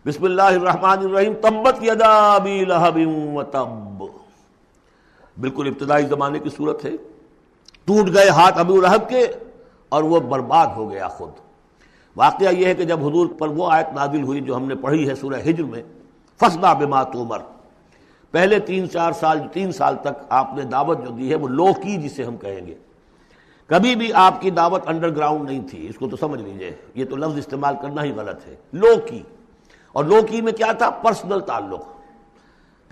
بسم اللہ الرحمن الرحیم، تبت یدا ابی لہب وتب، بالکل ابتدائی زمانے کی صورت ہے۔ ٹوٹ گئے ہاتھ ابو لہب کے اور وہ برباد ہو گیا خود۔ واقعہ یہ ہے کہ جب حضور پر وہ آیت نازل ہوئی جو ہم نے پڑھی ہے سورہ ہجر میں، فاصدع بما تؤمر، پہلے 3 سال تک آپ نے دعوت جو دی ہے وہ لو کی، جسے ہم کہیں گے، کبھی بھی آپ کی دعوت انڈر گراؤنڈ نہیں تھی۔ اس کو تو سمجھ لیجئے، یہ تو لفظ استعمال کرنا ہی غلط ہے، لو کی۔ اور لو کی میں کیا تھا؟ پرسنل تعلق،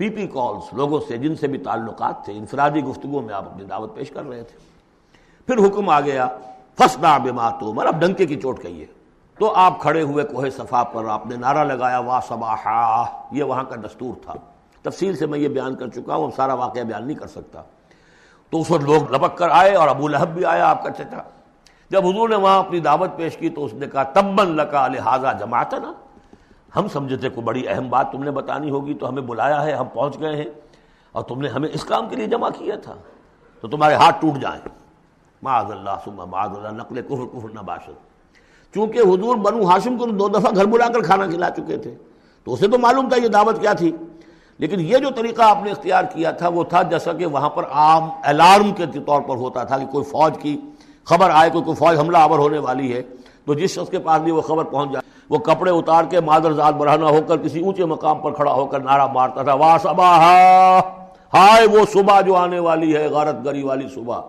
پی کالز، لوگوں سے جن سے بھی تعلقات تھے، انفرادی گفتگو میں آپ اپنی دعوت پیش کر رہے تھے۔ پھر حکم آ گیا فاصدع بما تؤمر، اب ڈنکے کی چوٹ کہیے۔ تو آپ کھڑے ہوئے کوہ صفا پر، آپ نے نعرہ لگایا وا صباحا، یہ وہاں کا دستور تھا۔ تفصیل سے میں یہ بیان کر چکا ہوں، سارا واقعہ بیان نہیں کر سکتا۔ تو اس وقت لوگ لپک کر آئے اور ابو لہب بھی آیا، آپ کا چچا۔ جب حضور نے وہاں اپنی دعوت پیش کی تو اس نے کہا تبا لک لہذا جمعتنا، ہم سمجھے تھے کوئی بڑی اہم بات تم نے بتانی ہوگی تو ہمیں بلایا ہے، ہم پہنچ گئے ہیں اور تم نے ہمیں اس کام کے لیے جمع کیا تھا، تو تمہارے ہاتھ ٹوٹ جائیں۔ معاذ اللہ ثم معاذ اللہ، نقل کفر نہ باشد۔ چونکہ حضور بنو ہاشم کو 2 دفعہ گھر بلا کر کھانا کھلا چکے تھے، تو اسے تو معلوم تھا یہ دعوت کیا تھی۔ لیکن یہ جو طریقہ آپ نے اختیار کیا تھا وہ تھا جیسا کہ وہاں پر عام الارم کے طور پر ہوتا تھا کہ کوئی فوج کی خبر آئے، کوئی فوج حملہ آور ہونے والی ہے، تو جس شخص کے پاس بھی وہ خبر پہنچ جائے، وہ کپڑے اتار کے مادر ذات برہنہ ہو کر کسی اونچے مقام پر کھڑا ہو کر نعرہ مارتا تھا وا صباحا، ہائے وہ صبح جو آنے والی ہے، غارت گری والی صبح۔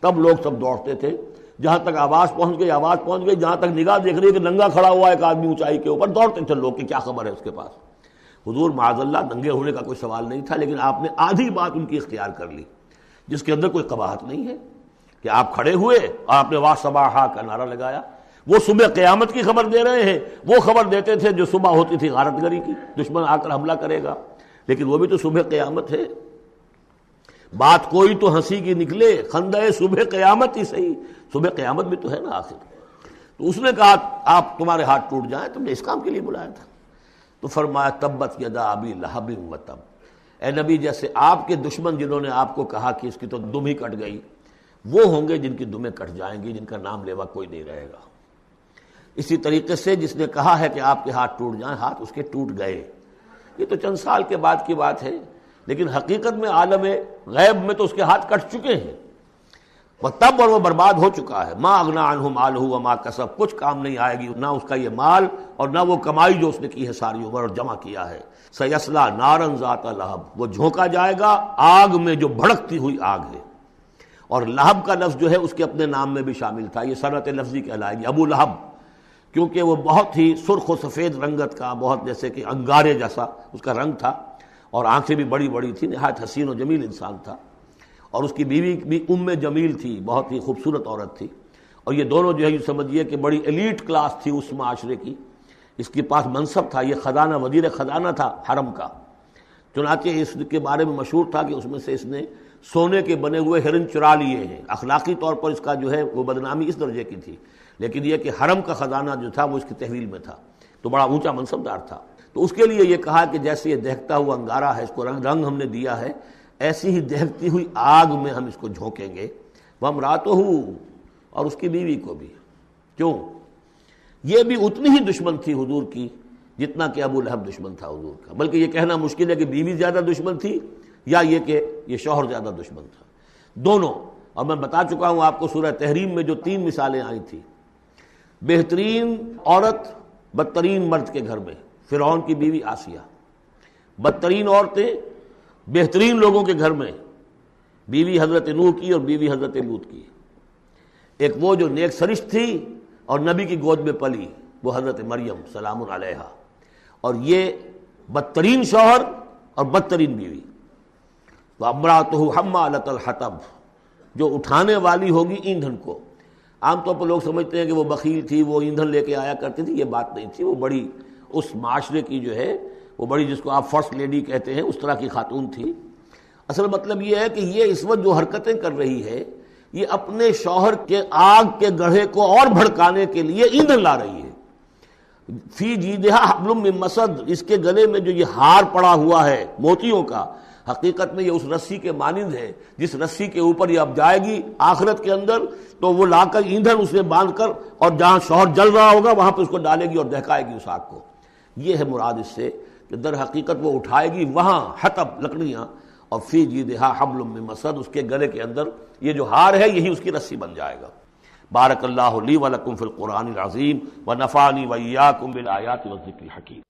تب لوگ سب دوڑتے تھے، جہاں تک آواز پہنچ گئی، جہاں تک نگاہ دیکھ رہی ہے کہ ننگا کھڑا ہوا ایک آدمی اونچائی کے اوپر، دوڑتے تھے لوگ کہ کیا خبر ہے اس کے پاس۔ حضور معاذ اللہ ننگے ہونے کا کوئی سوال نہیں تھا، لیکن آپ نے آدھی بات ان کی اختیار کر لی جس کے اندر کوئی قباحت نہیں ہے، کہ آپ کھڑے ہوئے اور آپ نے وا صباحا کا نعرہ لگایا۔ وہ صبح قیامت کی خبر دے رہے ہیں، وہ خبر دیتے تھے جو صبح ہوتی تھی غارت گری کی، دشمن آ کر حملہ کرے گا، لیکن وہ بھی تو صبح قیامت ہے۔ بات کوئی تو ہنسی کی نکلے، خندہ صبح قیامت ہی صحیح، صبح قیامت بھی تو ہے نا آخر۔ تو اس نے کہا آپ تمہارے ہاتھ ٹوٹ جائیں، تم نے اس کام کے لیے بلایا تھا۔ تو فرمایا تبت یدا ابی لہب وتب، اے نبی جیسے آپ کے دشمن جنہوں نے آپ کو کہا کہ اس کی تو دم ہی کٹ گئی، وہ ہوں گے جن کی دمیں کٹ جائیں گی، جن کا نام لیوا کوئی نہیں رہے گا۔ اسی طریقے سے جس نے کہا ہے کہ آپ کے ہاتھ ٹوٹ جائیں، ہاتھ اس کے ٹوٹ گئے۔ یہ تو چند سال کے بعد کی بات ہے، لیکن حقیقت میں عالم غیب میں تو اس کے ہاتھ کٹ چکے ہیں، وہ تب اور وہ برباد ہو چکا ہے۔ ما اغنی عنہ مالہ وما کسب، کچھ کام نہیں آئے گی نہ اس کا یہ مال اور نہ وہ کمائی جو اس نے کی ہے ساری عمر اور جمع کیا ہے۔ سیصلی نارا ذات لہب، وہ جھونکا جائے گا آگ میں جو بھڑکتی ہوئی آگ ہے۔ اور لہب کا لفظ جو ہے اس کے اپنے نام میں بھی شامل تھا، یہ صنعت لفظی کہلائے گی، ابو لہب، کیونکہ وہ بہت ہی سرخ و سفید رنگت کا، بہت جیسے کہ انگارے جیسا اس کا رنگ تھا، اور آنکھیں بھی بڑی بڑی تھی، نہایت حسین و جمیل انسان تھا۔ اور اس کی بیوی بھی ام جمیل تھی، بہت ہی خوبصورت عورت تھی، اور یہ دونوں جو ہے یہ سمجھیے کہ بڑی ایلیٹ کلاس تھی اس معاشرے کی۔ اس کے پاس منصب تھا، یہ خزانہ، وزیر خزانہ تھا حرم کا، چنانچہ اس کے بارے میں مشہور تھا کہ اس میں سے اس نے سونے کے بنے ہوئے ہرن چرا لیے ہیں۔ اخلاقی طور پر اس کا جو ہے وہ بدنامی اس درجے کی تھی، لیکن یہ کہ حرم کا خزانہ جو تھا وہ اس کی تحویل میں تھا، تو بڑا اونچا منصبدار تھا۔ تو اس کے لیے یہ کہا کہ جیسے یہ دہکتا ہوا انگارہ ہے، اس کو رنگ ہم نے دیا ہے، ایسی ہی دہکتی ہوئی آگ میں ہم اس کو جھونکیں گے۔ وامرأتہ، اور اس کی بیوی کو بھی۔ کیوں؟ یہ بھی اتنی ہی دشمن تھی حضور کی جتنا کہ ابو لہب دشمن تھا حضور کا، بلکہ یہ کہنا مشکل ہے کہ بیوی زیادہ دشمن تھی یا یہ کہ یہ شوہر زیادہ دشمن تھا، دونوں۔ اور میں بتا چکا ہوں آپ کو سورہ تحریم میں جو 3 مثالیں آئی تھی، بہترین عورت بدترین مرد کے گھر میں، فرعون کی بیوی آسیہ، بدترین عورتیں بہترین لوگوں کے گھر میں، بیوی حضرت نوح کی اور بیوی حضرت لوط کی۔ ایک وہ جو نیک سرشت تھی اور نبی کی گود میں پلی، وہ حضرت مریم سلام علیہا، اور یہ بدترین شوہر اور بدترین بیوی۔ وامرأتہ حمالۃ الحطب، جو اٹھانے والی ہوگی ایندھن کو۔ عام طور پر لوگ سمجھتے ہیں کہ وہ بخیل تھی، وہ ایندھن لے کے آیا کرتی تھی، یہ بات نہیں تھی، وہ بڑی اس معاشرے کی جو ہے وہ بڑی، جس کو آپ فرسٹ لیڈی کہتے ہیں، اس طرح کی خاتون تھی۔ اصل مطلب یہ ہے کہ یہ اس وقت جو حرکتیں کر رہی ہے، یہ اپنے شوہر کے آگ کے گڑھے کو اور بھڑکانے کے لیے ایندھن لا رہی ہے۔ فی جیدہا حبل من مسد، اس کے گلے میں جو یہ ہار پڑا ہوا ہے موتیوں کا، حقیقت میں یہ اس رسی کے مانند ہے جس رسی کے اوپر یہ اب جائے گی آخرت کے اندر، تو وہ لا کر ایندھن اسے باندھ کر، اور جہاں شوہر جل رہا ہوگا وہاں پہ اس کو ڈالے گی اور دہکائے گی اس آگ کو۔ یہ ہے مراد اس سے کہ در حقیقت وہ اٹھائے گی وہاں حطب لکڑیاں، اور فی جیدہا حبل من مسد، اس کے گلے کے اندر یہ جو ہار ہے یہی اس کی رسی بن جائے گا۔ بارک اللہ لی ولکم فی القرآن العظیم ونفعنی وإیاکم بالآیات والذکر الحکیم۔